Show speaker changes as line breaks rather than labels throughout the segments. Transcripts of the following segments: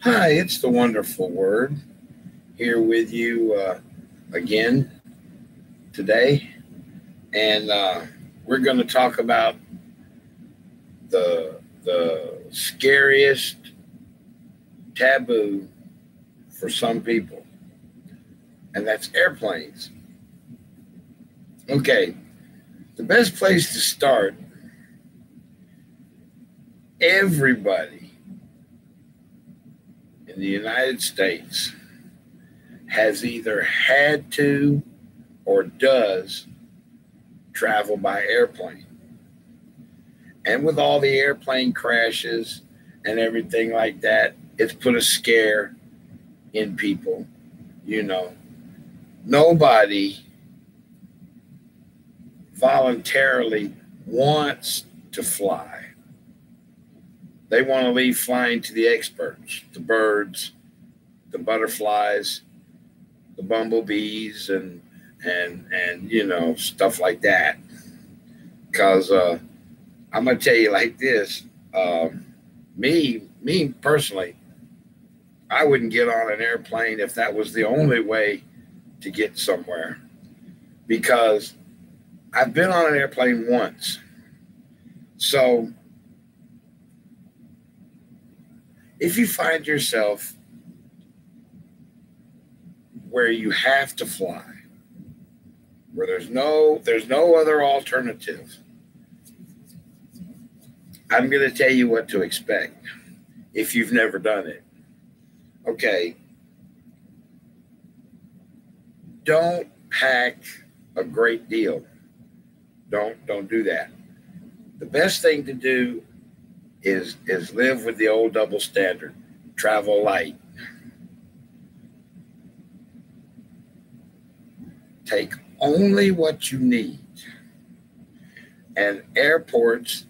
Hi, it's the wonderful word here with you again today, and we're going to talk about the scariest taboo for some people, and that's airplanes. Okay, the best place to start. Everybody in the United States has either had to or does travel by airplane. And with all the airplane crashes and everything like that, it's put a scare in people. You know, nobody voluntarily wants to fly. They want to leave flying to the experts, the birds, the butterflies, the bumblebees, and stuff like that. Because I'm gonna tell you like this, uh, me personally, I wouldn't get on an airplane if that was the only way to get somewhere. Because I've been on an airplane once, so if you find yourself where you have to fly, where there's no other alternative, I'm going to tell you what to expect if you've never done it. Okay, don't pack a great deal. Don't do that. The best thing to do is live with the old double standard. Travel light. Take only what you need. And airports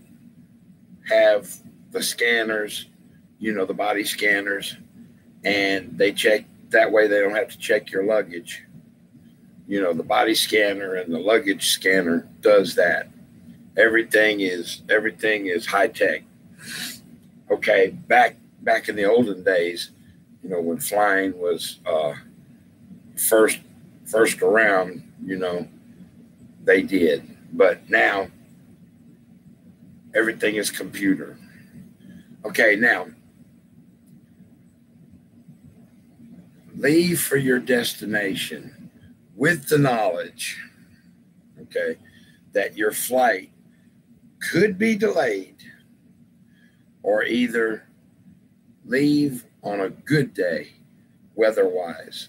have the scanners, the body scanners, and they check that way they don't have to check your luggage. The body scanner and the luggage scanner does that. Everything is high tech. Okay, back in the olden days, when flying was first first around, they did. But now everything is computer. Okay, now leave for your destination with the knowledge, okay, that your flight could be delayed or either leave on a good day weather wise.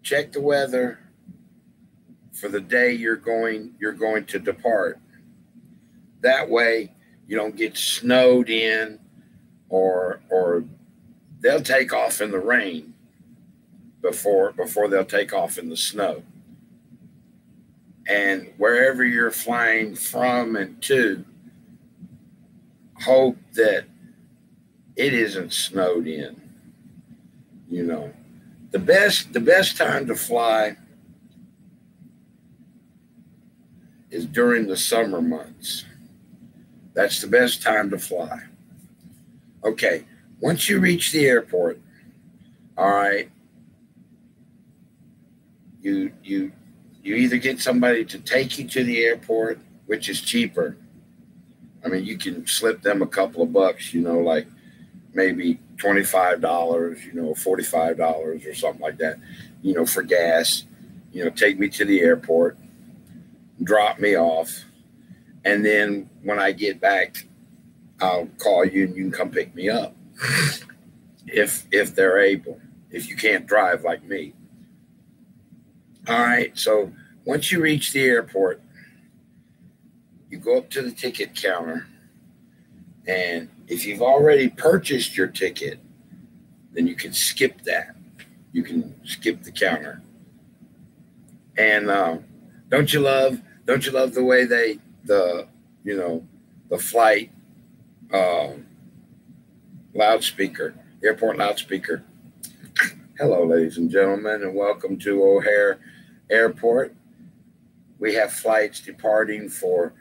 Check the weather for the day you're going to depart. That way you don't get snowed in, or they'll take off in the rain before they'll take off in the snow. And wherever you're flying from and to, hope that it isn't snowed in. You know, the best time to fly is during the summer months. That's the best time to fly. Okay, once you reach the airport, all right, you either get somebody to take you to the airport, which is cheaper. I mean, you can slip them a couple of bucks, like maybe $25, $45 or something like that, for gas. Take me to the airport, drop me off, and then when I get back, I'll call you and you can come pick me up if they're able. If you can't drive like me. All right. So once you reach the airport, you go up to the ticket counter, and if you've already purchased your ticket, then you can skip that. You can skip the counter. And don't you love the way the flight uh, loudspeaker, airport loudspeaker. Hello, ladies and gentlemen, and welcome to O'Hare Airport. We have flights departing for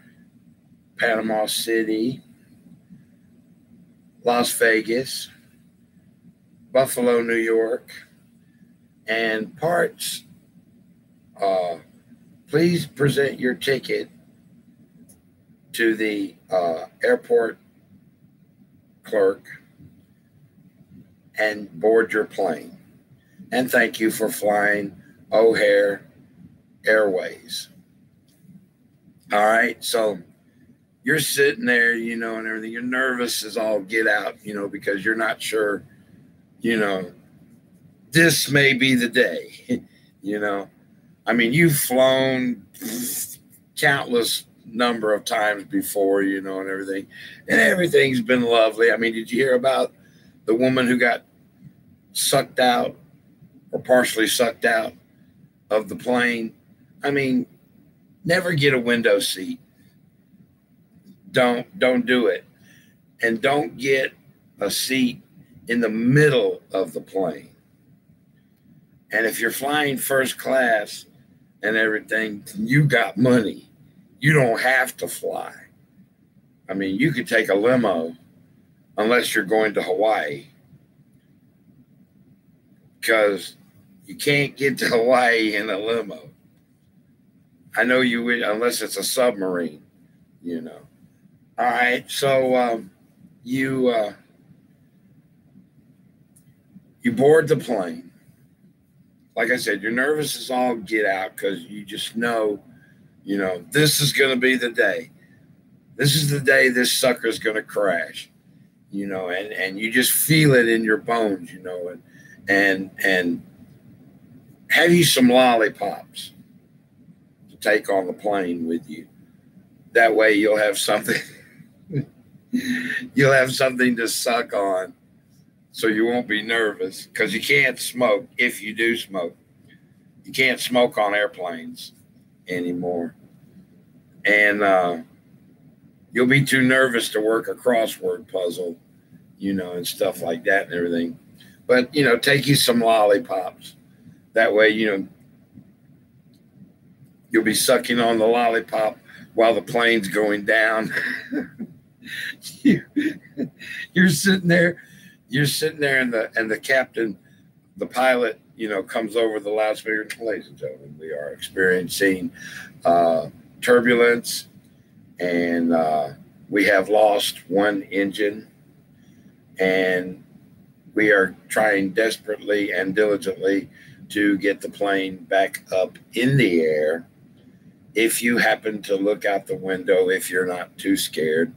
Panama City, Las Vegas, Buffalo, New York, and parts, please present your ticket to the airport clerk and board your plane. And thank you for flying O'Hare Airways. All right, so you're sitting there, and everything. You're nervous as all get out, because you're not sure, this may be the day, I mean, you've flown countless number of times before, and everything, and everything's been lovely. I mean, did you hear about the woman who got sucked out or partially sucked out of the plane? I mean, never get a window seat. Don't do it. And don't get a seat in the middle of the plane. And if you're flying first class and everything, you got money. You don't have to fly. I mean, you could take a limo unless you're going to Hawaii, because you can't get to Hawaii in a limo. I know you would, unless it's a submarine, All right, so you board the plane. Like I said, you're nervous as all get out because you just know, this is going to be the day. This is the day this sucker's going to crash, and you just feel it in your bones, and have you some lollipops to take on the plane with you. That way you'll have something. You'll have something to suck on, so you won't be nervous, because you can't smoke. If you do smoke, you can't smoke on airplanes anymore, and you'll be too nervous to work a crossword puzzle, and stuff like that and everything. But take you some lollipops. That way, you'll be sucking on the lollipop while the plane's going down. You're sitting there, and the captain, the pilot, comes over the loudspeaker. Ladies and gentlemen, we are experiencing turbulence, and we have lost one engine, and we are trying desperately and diligently to get the plane back up in the air. If you happen to look out the window, if you're not too scared,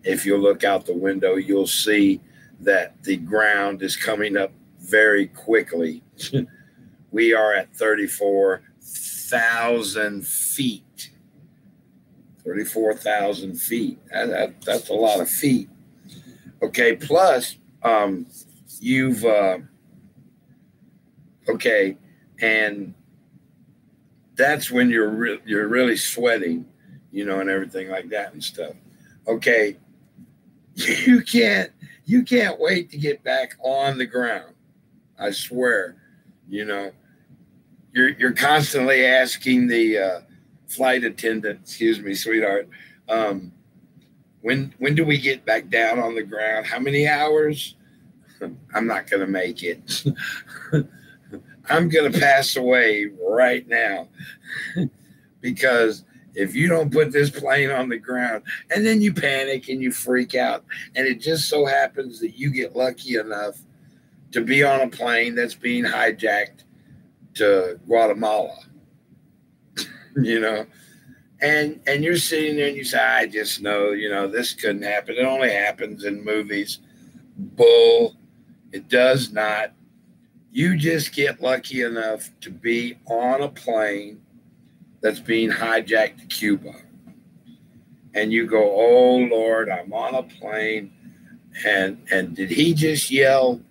if you look out the window, you'll see that the ground is coming up very quickly. We are at 34,000 feet. 34,000 feet. That's a lot of feet. Okay, plus you've okay, and that's when you're really sweating, and everything like that and stuff. Okay, you can't wait to get back on the ground. I swear, you're constantly asking the flight attendant, excuse me, sweetheart, when do we get back down on the ground? How many hours? I'm not going to make it. I'm going to pass away right now, because if you don't put this plane on the ground, and then you panic and you freak out, and it just so happens that you get lucky enough to be on a plane that's being hijacked to Guatemala, and you're sitting there and you say, I just know, this couldn't happen. It only happens in movies. Bull. It does not. You just get lucky enough to be on a plane that's being hijacked to Cuba. And you go, oh, Lord, I'm on a plane. And did he just yell,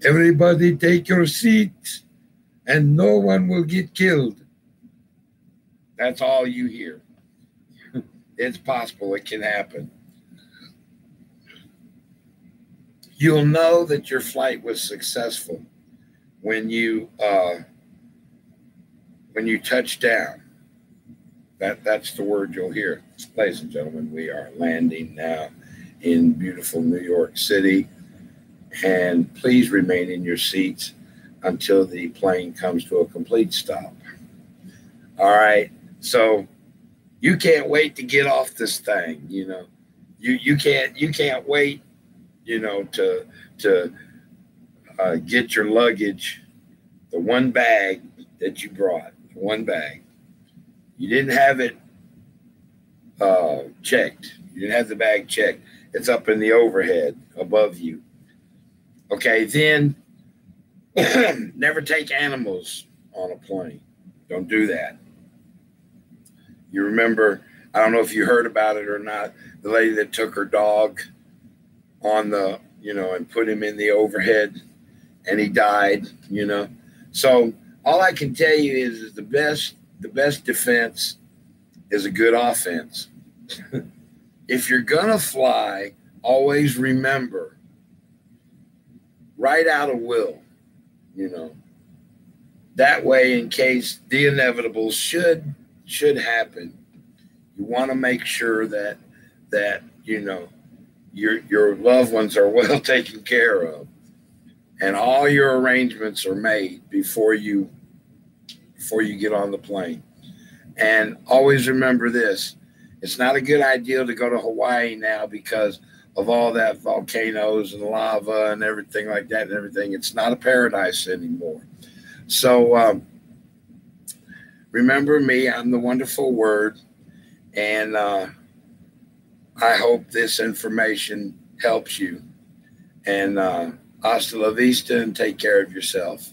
everybody take your seats and no one will get killed? That's all you hear. It's possible. It can happen. You'll know that your flight was successful when you touch down. That's the word you'll hear. Ladies and gentlemen, we are landing now in beautiful New York City, And please remain in your seats until the plane comes to a complete stop. All right. So you can't wait to get off this thing, you know. You can't wait, you know, to get your luggage, the one bag that you brought, one bag. You didn't have it checked. You didn't have the bag checked. It's up in the overhead above you. Okay, then never take animals on a plane. Don't do that. You remember, I don't know if you heard about it or not, the lady that took her dog on the, you know, and put him in the overhead and he died, you know. So all I can tell you is the best defense is a good offense. If you're gonna fly, always remember, write out a will, you know. That way, in case the inevitable should happen, you want to make sure that you know your loved ones are well taken care of, and all your arrangements are made before you get on the plane. And always remember this: it's not a good idea to go to Hawaii now because of all that volcanoes and lava and everything like that and everything. It's not a paradise anymore. So remember me, I'm the wonderful word. And I hope this information helps you. And hasta la vista, and take care of yourself.